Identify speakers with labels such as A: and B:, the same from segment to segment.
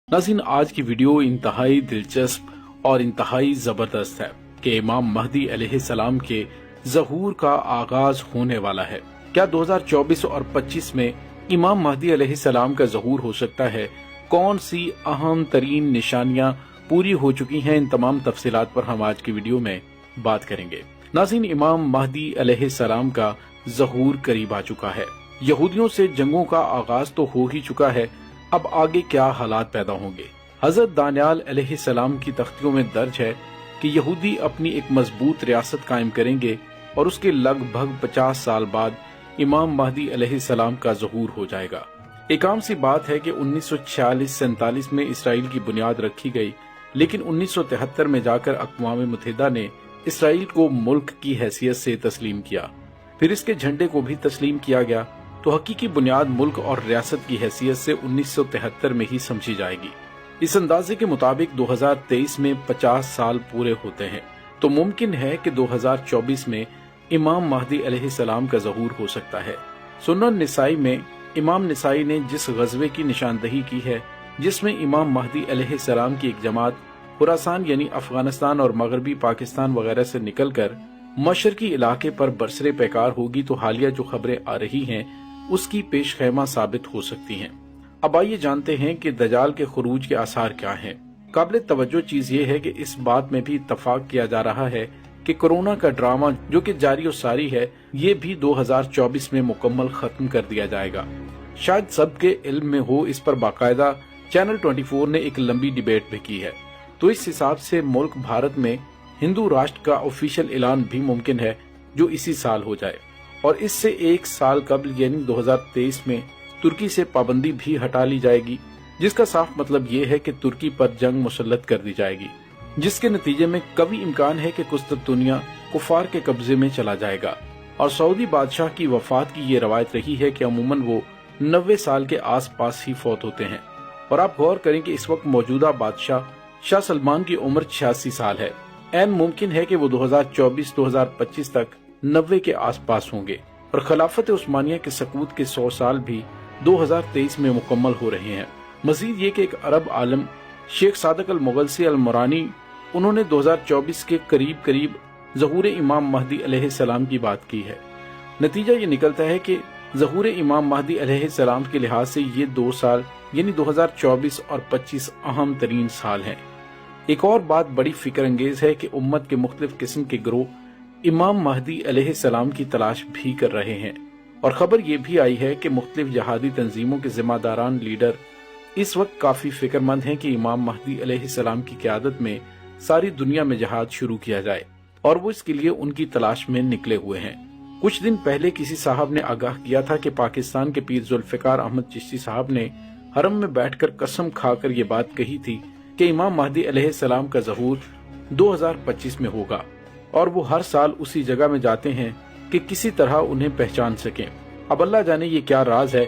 A: नाज़रीन, आज की वीडियो इंतहाई दिलचस्प और इंतहाई जबरदस्त है कि इमाम महदी अलैहिस्सलाम के ज़हूर का आगाज होने वाला है। क्या 2024 और 25 में इमाम महदी अलैहिस्सलाम का ज़हूर हो सकता है? कौन सी अहम तरीन निशानियां पूरी हो चुकी हैं? इन तमाम तफसीलात पर हम आज की वीडियो में बात करेंगे। नाज़रीन, इमाम महदी अलैहिस्सलाम का ज़हूर करीब आ चुका है। यहूदियों से जंगों का आगाज तो हो ही चुका है, अब आगे क्या हालात पैदा होंगे? हजरत दानियाल अलैहिस्सलाम की तख्तियों में दर्ज है कि यहूदी अपनी एक मजबूत रियासत कायम करेंगे और उसके लगभग 50 साल बाद इमाम महदी अलैहिस्सलाम का ज़हूर हो जाएगा। एक आम सी बात है कि 1946-47 में इसराइल की बुनियाद रखी गई, लेकिन 1973 में जाकर अक़वाम मुत्तहिदा ने इसराइल को मुल्क की हैसियत से तस्लीम किया। फिर इसके झंडे को भी तस्लीम किया गया, तो हकीकी बुनियाद मुल्क और रियासत की हैसियत से 1973 में ही समझी जाएगी। इस अंदाजे के मुताबिक 2023 में 50 साल पूरे होते हैं, तो मुमकिन है कि 2024 में इमाम महदी अलैहिस्सलाम का ज़हूर हो सकता है। सुनन निसाई में इमाम निसाई ने जिस गज़वे की निशानदही की है, जिसमें इमाम महदी अलैहिस्सलाम की एक जमात खुरासान यानी अफगानिस्तान और मगरबी पाकिस्तान वगैरह से निकलकर मशरकी इलाके पर बरसरे पैकार होगी, तो हालिया जो खबरें आ रही हैं उसकी पेश खैमा साबित हो सकती हैं। अब आइए जानते हैं कि दज्जाल के खुरूज के आसार क्या हैं। काबिल तवज्जो चीज ये है कि इस बात में भी इत्तफाक किया जा रहा है कि कोरोना का ड्रामा जो कि जारी और सारी है, ये भी 2024 में मुकम्मल खत्म कर दिया जाएगा। शायद सबके इल्म में हो, इस पर बाकायदा चैनल 24 ने एक लंबी डिबेट भी की है। तो इस हिसाब से मुल्क भारत में हिंदू राष्ट्र का ऑफिशियल ऐलान भी मुमकिन है, जो इसी साल हो जाए। और इससे एक साल कबल यानी 2023 में तुर्की से पाबंदी भी हटा ली जाएगी, जिसका साफ मतलब ये है कि तुर्की पर जंग मुसल्लत कर दी जाएगी, जिसके नतीजे में कभी इम्कान है कि कुस्तुनतुनिया कुफार के कब्जे में चला जाएगा। और सऊदी बादशाह की वफात की ये रवायत रही है कि अमूमन वो 90 साल के आस पास ही फौत होते हैं। और आप गौर करें कि इस वक्त मौजूदा बादशाह शाह सलमान की उम्र 86 साल है। ऐन मुमकिन है कि वो 2024-2025 तक 90 के आसपास होंगे। और खिलाफत उस्मानिया के सकूत के 100 साल भी 2023 में मुकम्मल हो रहे हैं। मजीद ये कि एक अरब आलम शेख सादक अल मुगलसी अल मुरानी, उन्होंने 2024 के करीब ज़हूर इमाम महदी अलैहिस्सलाम की बात की है। नतीजा ये निकलता है कि ज़हूर इमाम महदी अलैहिस्सलाम के लिहाज से ये 2 साल यानी 2024 और 25 अहम तरीन साल हैं। एक और बात बड़ी फिक्र अंगेज है कि उम्मत के मुख्तलिफ किस्म के ग्रोह इमाम महदी अलैहिस्सलाम की तलाश भी कर रहे हैं। और खबर ये भी आई है कि मुख्तलिफ जहादी तंजीमों के जिम्मेदारान लीडर इस वक्त काफी फिक्रमंद हैं कि इमाम महदी अलैहिस्सलाम की क़यादत में सारी दुनिया में जहाद शुरू किया जाए, और वो इसके लिए उनकी तलाश में निकले हुए हैं। कुछ दिन पहले किसी साहब ने आगाह किया था कि पाकिस्तान के पीर जुल्फ़िकार अहमद चिश्ती साहब ने हरम में बैठकर कसम खाकर ये बात कही थी कि इमाम महदी अलैहिस्सलाम का ज़हूर 2025 में होगा, और वो हर साल उसी जगह में जाते हैं कि किसी तरह उन्हें पहचान सकें। अब अल्लाह जाने ये क्या राज है।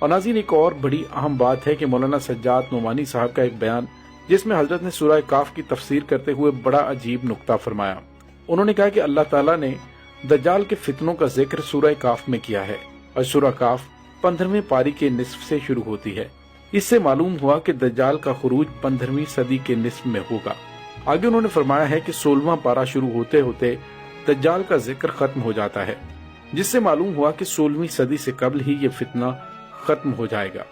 A: और नाज़रीन, एक और बड़ी अहम बात है कि मौलाना सज्जाद नोमानी साहब का एक बयान, जिसमें हजरत ने सूरह काफ की तफसीर करते हुए बड़ा अजीब नुक्ता फरमाया। उन्होंने कहा कि अल्लाह ताला ने दज्जाल के फितनों का जिक्र सूरह काफ में किया है, और सूरह काफ 15वें पारी के निस्फ से शुरू होती है। इससे मालूम हुआ कि दज्जाल का खुरूज 15वीं सदी के निस्फ में होगा। आगे उन्होंने फरमाया है कि 16वां पारा शुरू होते होते दज्जाल का जिक्र खत्म हो जाता है, जिससे मालूम हुआ कि 16वीं सदी से कबल ही ये फितना खत्म हो जाएगा।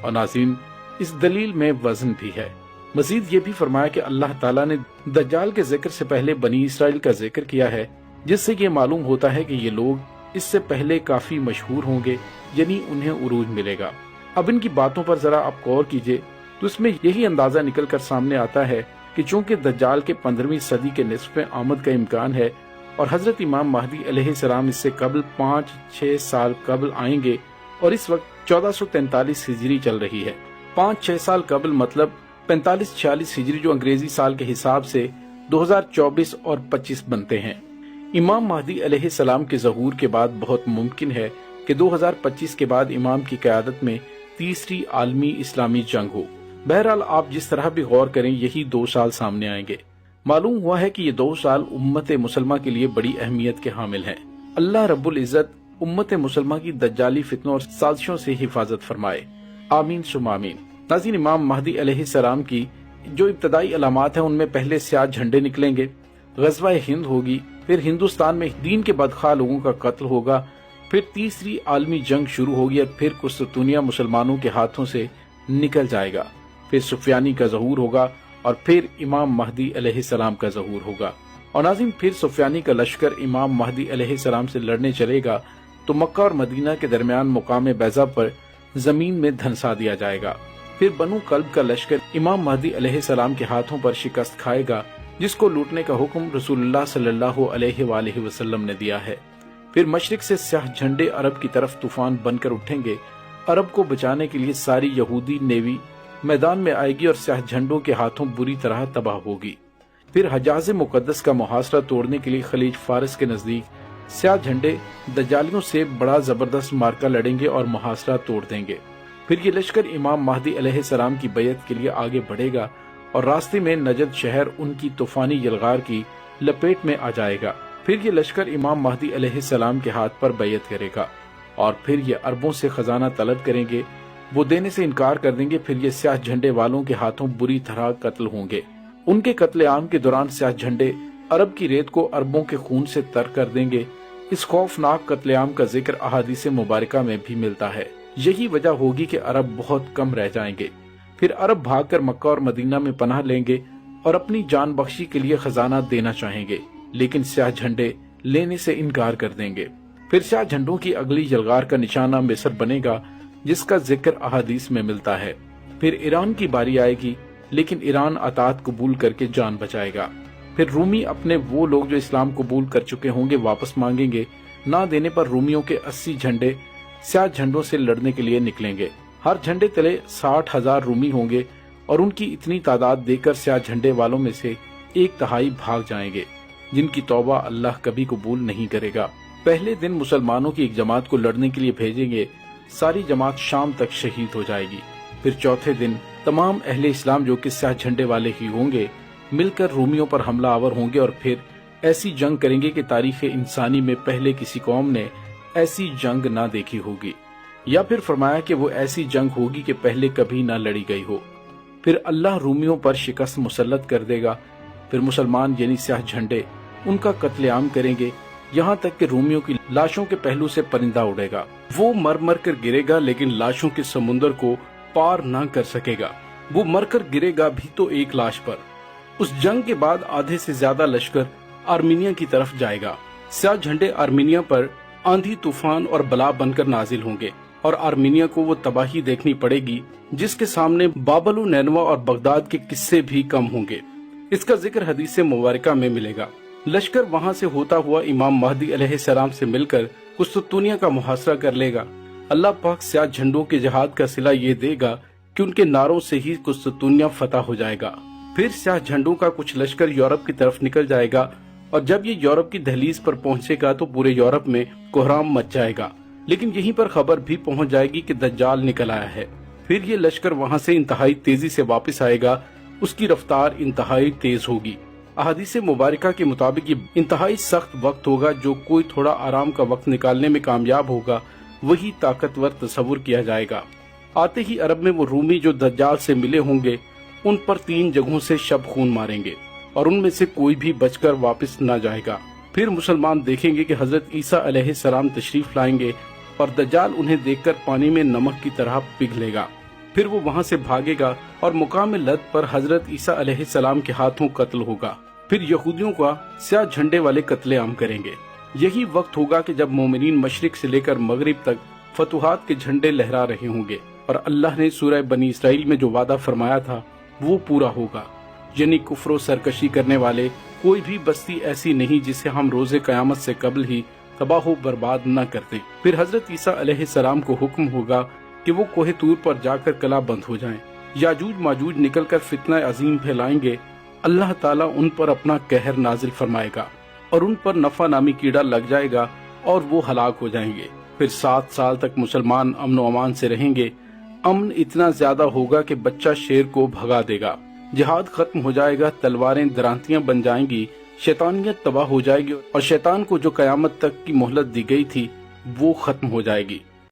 A: और नाज़रीन, इस दलील में वजन भी है। मजीद ये भी फरमाया कि अल्लाह ताला ने दज्जाल के जिक्र से पहले बनी इसराइल का जिक्र किया है, जिससे ये मालूम होता है कि ये लोग इससे पहले काफी मशहूर होंगे, यानी उन्हें उरूज मिलेगा। अब इनकी बातों पर जरा आप गौर कीजिए, तो इसमें यही अंदाजा निकल कर सामने आता है कि चूंकि दज्जाल के 15वीं सदी के निस्फ में आमद का इम्कान है, और हजरत इमाम महदी अलैहिस्सलाम इससे कबल 5-6 साल कबल आएंगे, और इस वक्त 1443 हिजरी चल रही है। 5-6 साल कबल मतलब 45-46 हिजरी, जो अंग्रेजी साल के हिसाब से 2024 और 25 बनते हैं। इमाम महदी अलैहिस्सलाम के ज़हूर के बाद बहुत मुमकिन है कि 2025 के बाद इमाम की क़यादत में तीसरी आलमी इस्लामी जंग हो। बहरहाल, आप जिस तरह भी गौर करें, यही 2 साल सामने आएंगे। मालूम हुआ है कि ये 2 साल उम्मत मुसलमा के लिए बड़ी अहमियत के हामिल हैं। अल्लाह रब्बुल इज़्ज़त उम्मत मुसलमा की दज्जाली फितनों और साजिशों से हिफाजत फरमाए। आमीन सुम आमीन। नाज़रीन, इमाम महदी अलैहिस्सलाम की जो इब्तदाई अलामात हैं उनमें पहले स्याह झंडे निकलेंगे, ग़ज़वा हिंद होगी, फिर हिंदुस्तान में दीन के बदखा लोगों का कत्ल होगा, फिर तीसरी आलमी जंग शुरू होगी और फिर कुस्तुनिया मुसलमानों के हाथों से निकल जाएगा, फिर सुफियानी का ज़हूर होगा और फिर इमाम महदी अलैहिस्सलाम का ज़हूर होगा। और नाज़रीन, फिर सुफियानी का लश्कर इमाम महदी अलैहिस्सलाम से लड़ने चलेगा तो मक्का और मदीना के दरमियान मुकाम बैज़ा पर जमीन में धंसा दिया जाएगा। फिर बनु कल्ब का लश्कर इमाम महदी अलैहिस्सलाम के हाथों पर शिकस्त खाएगा, जिसको लूटने का हुक्म रसूलुल्लाह सल्लल्लाहु अलैहि वसल्लम ने दिया है। फिर मशरिक से स्याह झंडे अरब की तरफ तूफान बनकर उठेंगे। अरब को बचाने के लिए सारी यहूदी नेवी मैदान में आएगी और स्याह झंडों के हाथों बुरी तरह तबाह होगी। फिर हजाज मुकद्दस का मुहासरा तोड़ने के लिए खलीज फारिस के नजदीक स्याह झंडे दज्जालियों से बड़ा जबरदस्त मार्का लड़ेंगे और मुहासरा तोड़ देंगे। फिर ये लश्कर इमाम महदी अलैहिस्सलाम की बैयत के लिए आगे बढ़ेगा और रास्ते में नजद शहर उनकी तूफानी यलगार की लपेट में आ जाएगा। फिर ये लश्कर इमाम महदी अलैहिस्सलाम के हाथ पर बैयत करेगा और फिर ये अरबों से खजाना तलब करेंगे, वो देने से इनकार कर देंगे। फिर ये स्याह झंडे वालों के हाथों बुरी तरह कत्ल होंगे। उनके कत्ले आम के दौरान स्याह झंडे अरब की रेत को अरबों के खून से तर कर देंगे। इस खौफनाक कत्लेआम का जिक्र अहादीस मुबारका में भी मिलता है। यही वजह होगी कि अरब बहुत कम रह जाएंगे। फिर अरब भागकर मक्का और मदीना में पनाह लेंगे और अपनी जान बख्शी के लिए खजाना देना चाहेंगे, लेकिन स्याह झंडे लेने से इनकार कर देंगे। फिर स्याह झंडों की अगली यलगार का निशाना मिस्र बनेगा, जिसका जिक्र अहादीस में मिलता है। फिर ईरान की बारी आएगी, लेकिन ईरान अतात कबूल करके जान बचाएगा। फिर रूमी अपने वो लोग जो इस्लाम कबूल कर चुके होंगे वापस मांगेंगे। ना देने पर रूमियों के 80 झंडे स्याह झंडों से लड़ने के लिए निकलेंगे। हर झंडे तले 60,000 रूमी होंगे और उनकी इतनी तादाद देकर स्याह झंडे वालों में से 1/3 भाग जाएंगे, जिनकी तौबा अल्लाह कभी कबूल नहीं करेगा। पहले दिन मुसलमानों की एक जमात को लड़ने के लिए भेजेंगे, सारी जमात शाम तक शहीद हो जाएगी। फिर चौथे दिन तमाम अहले इस्लाम जो कि स्याह झंडे वाले ही होंगे मिलकर रूमियों पर हमला आवर होंगे और फिर ऐसी जंग करेंगे कि तारीख इंसानी में पहले किसी कौम ने ऐसी जंग ना देखी होगी, या फिर फरमाया कि वो ऐसी जंग होगी कि पहले कभी ना लड़ी गई हो। फिर अल्लाह रूमियों पर शिकस्त मुसल्लत कर देगा। फिर मुसलमान यानी स्याह झंडे उनका कत्लेआम करेंगे, यहाँ तक कि रूमियों की लाशों के पहलू से परिंदा उड़ेगा। वो मर मर कर गिरेगा, लेकिन लाशों के समुंदर को पार ना कर सकेगा। वो मर कर गिरेगा भी तो एक लाश पर। उस जंग के बाद आधे से ज्यादा लश्कर आर्मीनिया की तरफ जाएगा। स्याह झंडे आर्मीनिया पर आंधी तूफान और बला बनकर नाजिल होंगे और आर्मीनिया को वो तबाही देखनी पड़ेगी जिसके सामने बाबल नैनवा और बगदाद के किस्से भी कम होंगे। इसका जिक्र हदीस मुबारका में मिलेगा। लश्कर वहाँ से होता हुआ इमाम महदी अलैहिस्सलाम से मिलकर कुस्तुनिया का मुहासरा कर लेगा। अल्लाह पाक स्याह झंडों के जिहाद का सिला ये देगा कि उनके नारों से ही कुस्तुनिया फतह हो जाएगा। फिर स्याह झंडों का कुछ लश्कर यूरोप की तरफ निकल जाएगा और जब ये यूरोप की दहलीज पर पहुंचेगा तो पूरे यूरोप में कोहराम मच जाएगा। लेकिन यहीं पर खबर भी पहुंच जाएगी कि दज्जाल निकल आया है। फिर ये लश्कर वहां से इंतहाई तेजी से वापस आएगा। उसकी रफ्तार इंतहाई तेज होगी। अहादीस मुबारका के मुताबिक ये इंतहाई सख्त वक्त होगा। जो कोई थोड़ा आराम का वक्त निकालने में कामयाब होगा वही ताकतवर तस्वुर किया जाएगा। आते ही अरब में वो रूमी जो दज्जाल से मिले होंगे उन पर 3 जगहों से शब खून मारेंगे और उनमें से कोई भी बचकर वापस न जाएगा। फिर मुसलमान देखेंगे कि हजरत ईसा अलैहिस्सलाम तशरीफ लाएंगे और दज्जाल उन्हें देखकर पानी में नमक की तरह पिघलेगा। फिर वो वहाँ से भागेगा और मुकाम लद पर हजरत ईसा अलैहिस्सलाम के हाथों कत्ल होगा। फिर यहूदियों का स्याह झंडे वाले कत्लेआम करेंगे। यही वक्त होगा कि जब मोमिनीन मशरिक से लेकर मगरिब तक फतुहात के झंडे लहरा रहे होंगे और अल्लाह ने सूरह बनी इसराइल में जो वादा फरमाया था वो पूरा होगा। यानी कुफ्र सरकशी करने वाले कोई भी बस्ती ऐसी नहीं जिसे हम रोजे कयामत से कबल ही तबाह बर्बाद न कर दें। फिर हजरत ईसा अलैहिस्सलाम को हुक्म होगा कि वो कोहे तूर पर जाकर कला बंद हो जाएं। याजूज माजूज निकलकर फितना अजीम फैलाएंगे। अल्लाह ताला उन पर अपना कहर नाजिल फरमाएगा और उन पर नफा नामी कीड़ा लग जाएगा और वो हलाक हो जाएंगे। फिर 7 साल तक मुसलमान अमन व अमान से रहेंगे। अमन इतना ज्यादा होगा कि बच्चा शेर को भगा देगा। जिहाद खत्म हो जाएगा, तलवारें दरांतियां बन जाएंगी, शैतानियत तबाह हो जाएगी और शैतान को जो कयामत तक की मोहलत दी गई थी वो खत्म हो जाएगी।